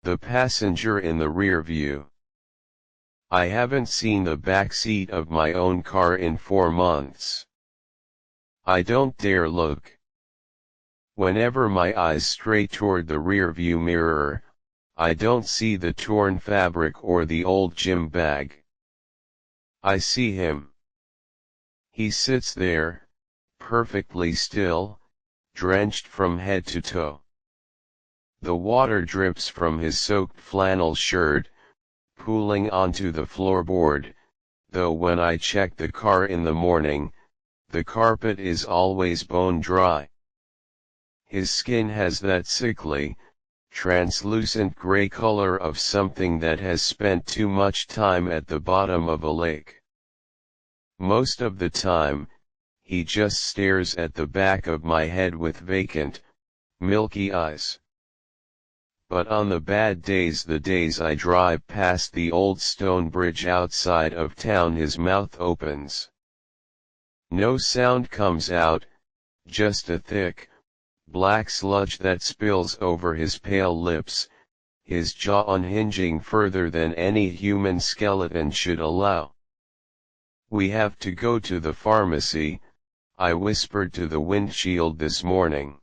The passenger in the rear view. I haven't seen the back seat of my own car in 4 months. I don't dare look. Whenever my eyes stray toward the rear view mirror, I don't see the torn fabric or the old gym bag. I see him. He sits there, perfectly still, drenched from head to toe. The water drips from his soaked flannel shirt, pooling onto the floorboard, though when I check the car in the morning, the carpet is always bone dry. His skin has that sickly, translucent gray color of something that has spent too much time at the bottom of a lake. Most of the time, he just stares at the back of my head with vacant, milky eyes. But on the bad days, the days I drive past the old stone bridge outside of town, his mouth opens. No sound comes out, just a thick, black sludge that spills over his pale lips, his jaw unhinging further than any human skeleton should allow. "We have to go to the pharmacy," I whispered to the windshield this morning.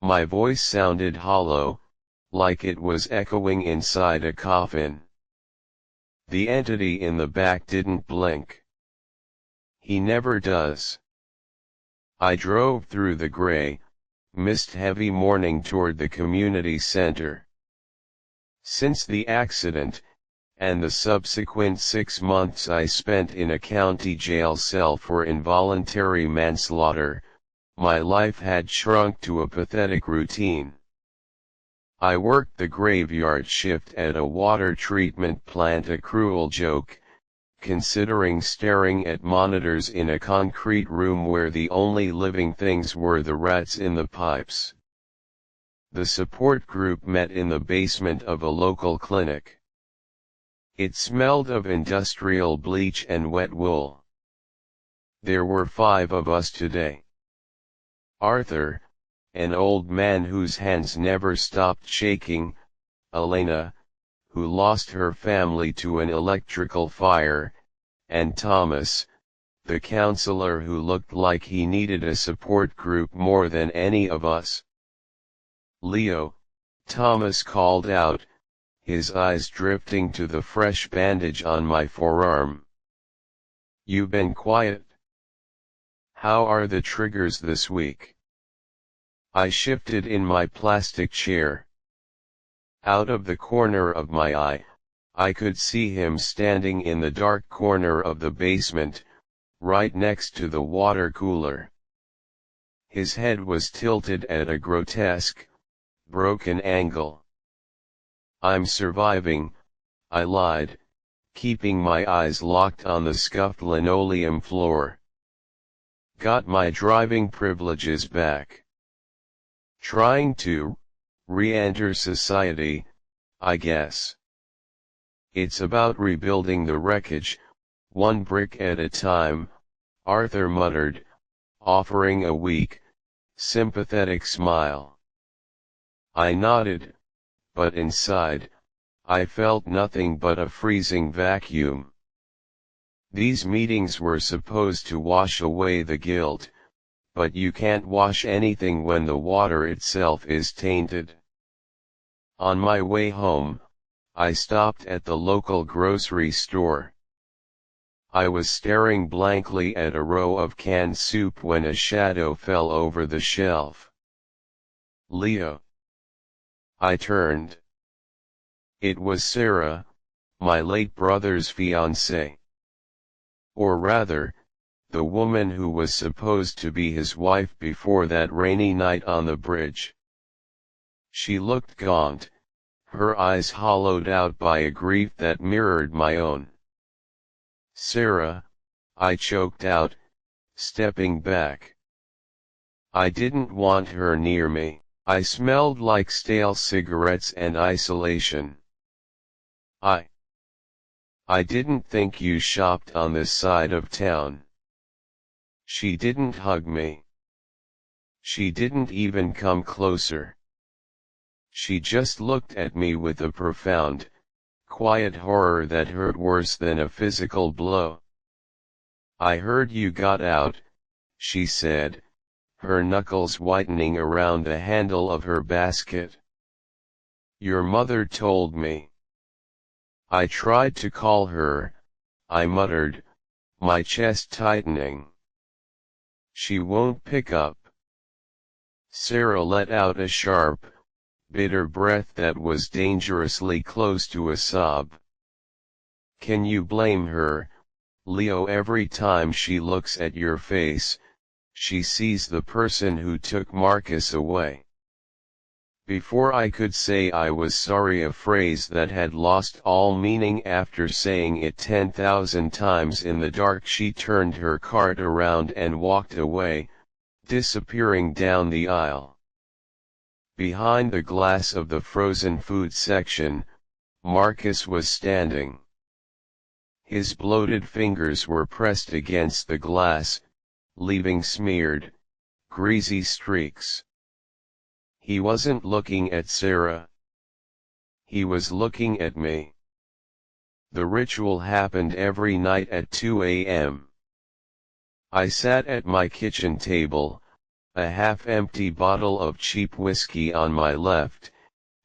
My voice sounded hollow, like it was echoing inside a coffin. The entity in the back didn't blink. He never does. I drove through the gray, mist-heavy morning toward the community center. Since the accident, and the subsequent 6 months I spent in a county jail cell for involuntary manslaughter, my life had shrunk to a pathetic routine. I worked the graveyard shift at a water treatment plant, a cruel joke, considering staring at monitors in a concrete room where the only living things were the rats in the pipes. The support group met in the basement of a local clinic. It smelled of industrial bleach and wet wool. There were 5 of us today. Arthur, an old man whose hands never stopped shaking, Elena, who lost her family to an electrical fire, and Thomas, the counselor who looked like he needed a support group more than any of us. "Leo," Thomas called out, his eyes drifting to the fresh bandage on my forearm. "You've been quiet. How are the triggers this week?" I shifted in my plastic chair. Out of the corner of my eye, I could see him standing in the dark corner of the basement, right next to the water cooler. His head was tilted at a grotesque, broken angle. "I'm surviving," I lied, keeping my eyes locked on the scuffed linoleum floor. "Got my driving privileges back. Trying to re-enter society, I guess. It's about rebuilding the wreckage, one brick at a time," Arthur muttered, offering a weak, sympathetic smile. I nodded, but inside, I felt nothing but a freezing vacuum. These meetings were supposed to wash away the guilt, but you can't wash anything when the water itself is tainted. On my way home, I stopped at the local grocery store. I was staring blankly at a row of canned soup when a shadow fell over the shelf. "Leo." I turned. It was Sarah, my late brother's fiancée. Or rather, the woman who was supposed to be his wife before that rainy night on the bridge. She looked gaunt, her eyes hollowed out by a grief that mirrored my own. "Sarah," I choked out, stepping back. I didn't want her near me. I smelled like stale cigarettes and isolation. I didn't think you shopped on this side of town." She didn't hug me. She didn't even come closer. She just looked at me with a profound, quiet horror that hurt worse than a physical blow. "I heard you got out," she said, her knuckles whitening around the handle of her basket. "Your mother told me." I tried to call her, I muttered, my chest tightening. "She won't pick up." Sarah let out a sharp, bitter breath that was dangerously close to a sob. "Can you blame her, Leo? Every time she looks at your face, she sees the person who took Marcus away." Before I could say I was sorry, a phrase that had lost all meaning after saying it 10,000 times in the dark, she turned her cart around and walked away, disappearing down the aisle. Behind the glass of the frozen food section, Marcus was standing. His bloated fingers were pressed against the glass, leaving smeared, greasy streaks. He wasn't looking at Sarah. He was looking at me. The ritual happened every night at 2 a.m. I sat at my kitchen table, a half-empty bottle of cheap whiskey on my left,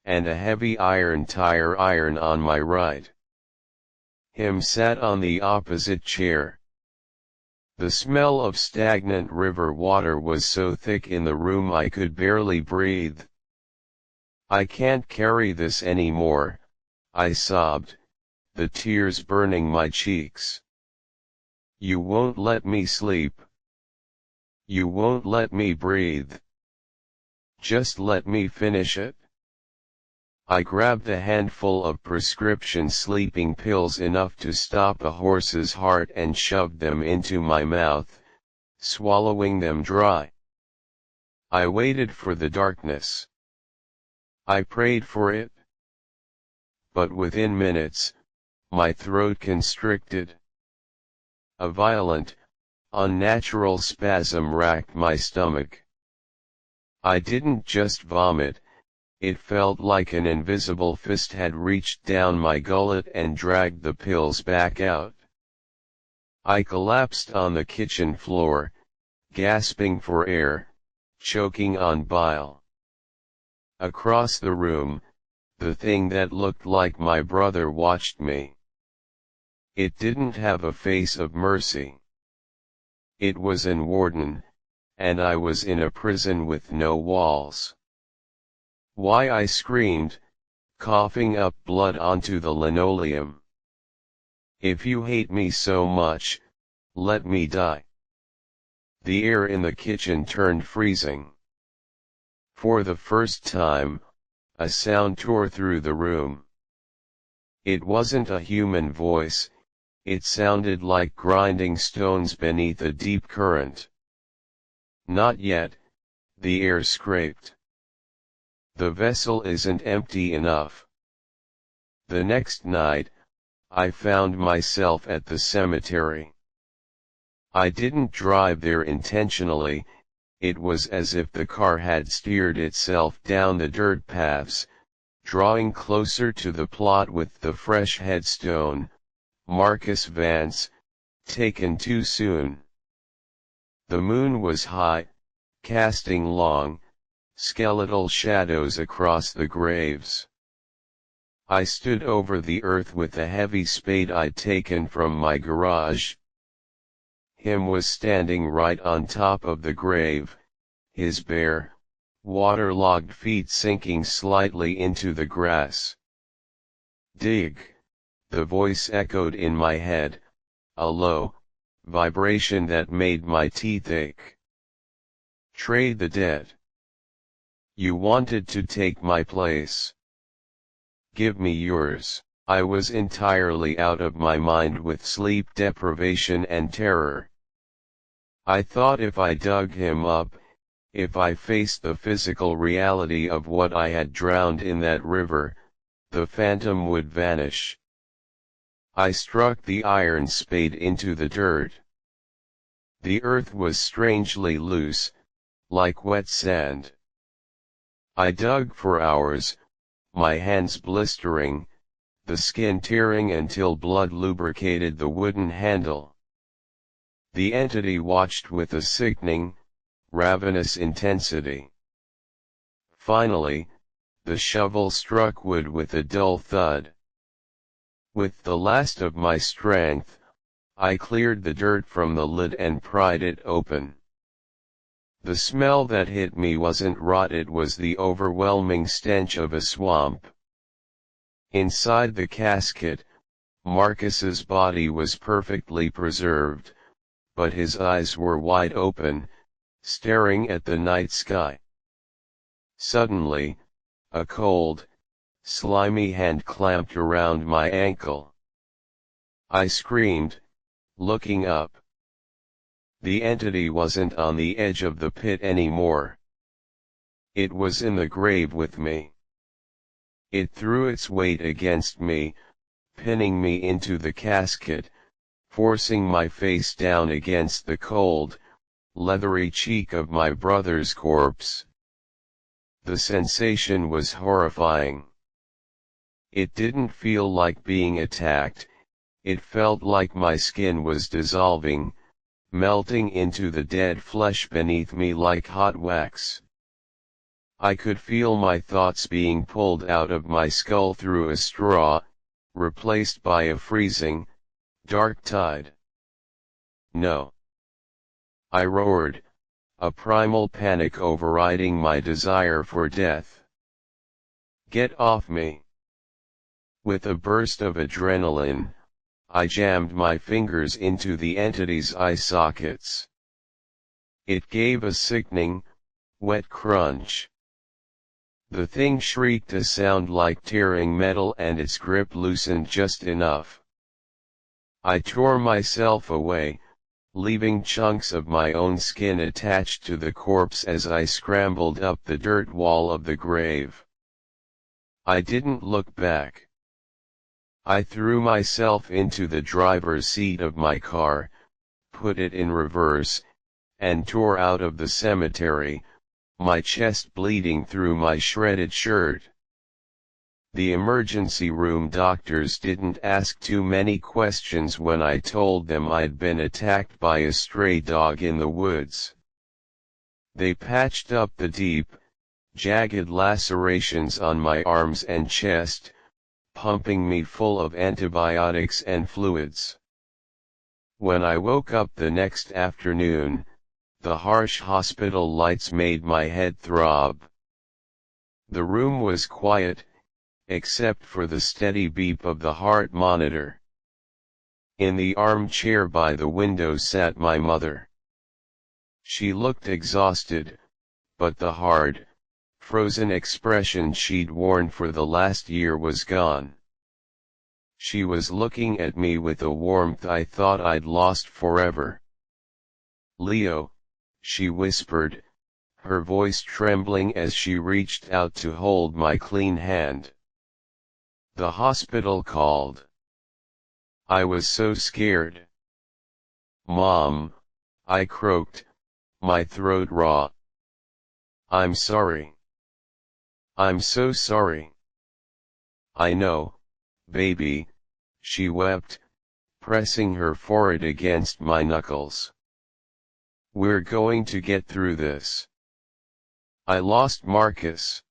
and a heavy tire iron on my right. Him sat on the opposite chair. The smell of stagnant river water was so thick in the room I could barely breathe. "I can't carry this anymore," I sobbed, the tears burning my cheeks. "You won't let me sleep. You won't let me breathe. Just let me finish it." I grabbed a handful of prescription sleeping pills, enough to stop a horse's heart, and shoved them into my mouth, swallowing them dry. I waited for the darkness. I prayed for it. But within minutes, my throat constricted. A violent, unnatural spasm racked my stomach. I didn't just vomit. It felt like an invisible fist had reached down my gullet and dragged the pills back out. I collapsed on the kitchen floor, gasping for air, choking on bile. Across the room, the thing that looked like my brother watched me. It didn't have a face of mercy. It was an warden, and I was in a prison with no walls. "Why?" I screamed, coughing up blood onto the linoleum. "If you hate me so much, let me die." The air in the kitchen turned freezing. For the first time, a sound tore through the room. It wasn't a human voice, it sounded like grinding stones beneath a deep current. "Not yet," the air scraped. "The vessel isn't empty enough." The next night, I found myself at the cemetery. I didn't drive there intentionally. It was as if the car had steered itself down the dirt paths, drawing closer to the plot with the fresh headstone, "Marcus Vance, taken too soon." The moon was high, casting long, skeletal shadows across the graves. I stood over the earth with a heavy spade I'd taken from my garage. Him was standing right on top of the grave, his bare, waterlogged feet sinking slightly into the grass. "Dig," the voice echoed in my head, a low vibration that made my teeth ache. "Trade the dead. You wanted to take my place. Give me yours." I was entirely out of my mind with sleep deprivation and terror. I thought if I dug him up, if I faced the physical reality of what I had drowned in that river, the phantom would vanish. I struck the iron spade into the dirt. The earth was strangely loose, like wet sand. I dug for hours, my hands blistering, the skin tearing until blood lubricated the wooden handle. The entity watched with a sickening, ravenous intensity. Finally, the shovel struck wood with a dull thud. With the last of my strength, I cleared the dirt from the lid and pried it open. The smell that hit me wasn't rot, it was the overwhelming stench of a swamp. Inside the casket, Marcus's body was perfectly preserved, but his eyes were wide open, staring at the night sky. Suddenly, a cold, slimy hand clamped around my ankle. I screamed, looking up. The entity wasn't on the edge of the pit anymore. It was in the grave with me. It threw its weight against me, pinning me into the casket, forcing my face down against the cold, leathery cheek of my brother's corpse. The sensation was horrifying. It didn't feel like being attacked, it felt like my skin was dissolving, melting into the dead flesh beneath me like hot wax. I could feel my thoughts being pulled out of my skull through a straw, replaced by a freezing, dark tide. No. I roared, a primal panic overriding my desire for death. Get off me! With a burst of adrenaline, I jammed my fingers into the entity's eye sockets. It gave a sickening, wet crunch. The thing shrieked a sound like tearing metal and its grip loosened just enough. I tore myself away, leaving chunks of my own skin attached to the corpse as I scrambled up the dirt wall of the grave. I didn't look back. I threw myself into the driver's seat of my car, put it in reverse, and tore out of the cemetery, my chest bleeding through my shredded shirt. The emergency room doctors didn't ask too many questions when I told them I'd been attacked by a stray dog in the woods. They patched up the deep, jagged lacerations on my arms and chest, pumping me full of antibiotics and fluids. When I woke up the next afternoon, the harsh hospital lights made my head throb. The room was quiet, except for the steady beep of the heart monitor. In the armchair by the window sat my mother. She looked exhausted, but the hard, frozen expression she'd worn for the last year was gone. She was looking at me with a warmth I thought I'd lost forever. "Leo," she whispered, her voice trembling as she reached out to hold my clean hand. "The hospital called." I was so scared. "Mom," I croaked, my throat raw. "I'm sorry. I'm so sorry." "I know, baby," she wept, pressing her forehead against my knuckles. "We're going to get through this. I lost Marcus.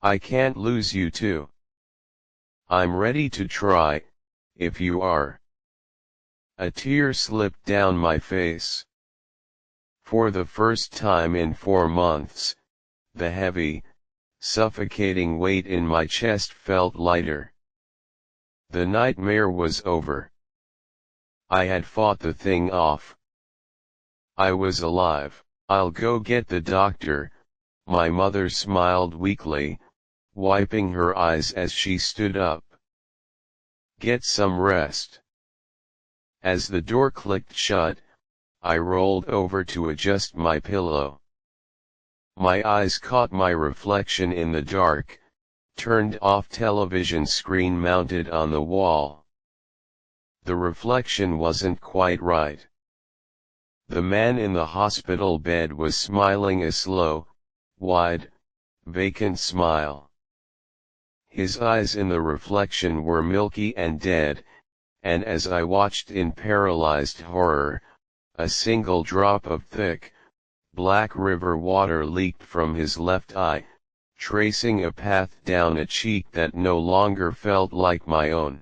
I can't lose you too. I'm ready to try, if you are." A tear slipped down my face. For the first time in 4 months, the heavy, suffocating weight in my chest felt lighter. The nightmare was over. I had fought the thing off. I was alive. "I'll go get the doctor," my mother smiled weakly, wiping her eyes as she stood up. "Get some rest." As the door clicked shut, I rolled over to adjust my pillow. My eyes caught my reflection in the dark, turned-off television screen mounted on the wall. The reflection wasn't quite right. The man in the hospital bed was smiling a slow, wide, vacant smile. His eyes in the reflection were milky and dead, and as I watched in paralyzed horror, a single drop of thick, black river water leaked from his left eye, tracing a path down a cheek that no longer felt like my own.